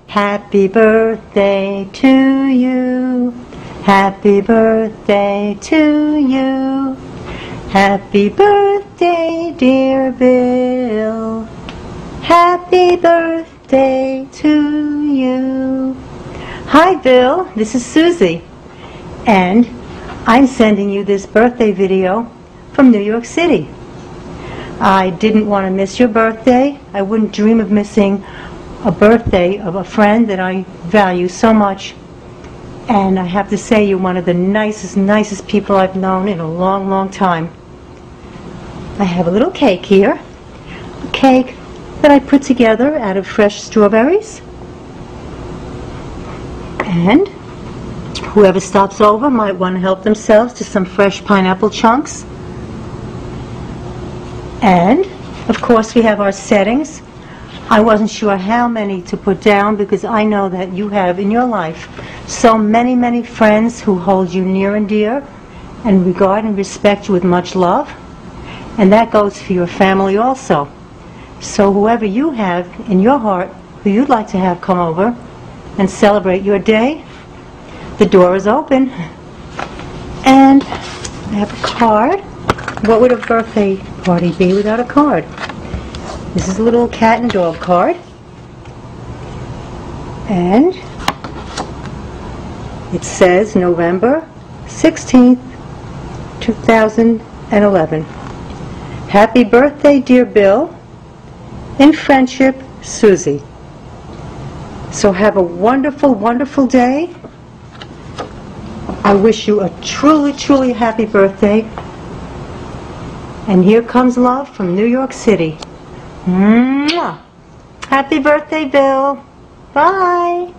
Happy birthday to you. Happy birthday to you. Happy birthday, dear Bill. Happy birthday to you. Hi, Bill. This is Susie. And I'm sending you this birthday video from New York City. I didn't want to miss your birthday. I wouldn't dream of missing a birthday of a friend that I value so much. And I have to say, you're one of the nicest people I've known in a long, long time. I have a little cake here. A cake that I put together out of fresh strawberries. And whoever stops over might want to help themselves to some fresh pineapple chunks. And, of course, we have our settings. I wasn't sure how many to put down because I know that you have in your life so many friends who hold you near and dear and regard and respect you with much love. And that goes for your family also. So whoever you have in your heart who you'd like to have come over and celebrate your day, the door is open. And I have a card. What would a birthday party be without a card? This is a little cat and dog card. And it says November 16th, 2011. Happy birthday, dear Bill. In friendship, Susie. So have a wonderful day. I wish you a truly happy birthday. And here comes love from New York City. Mwah! Happy birthday, Bill. Bye.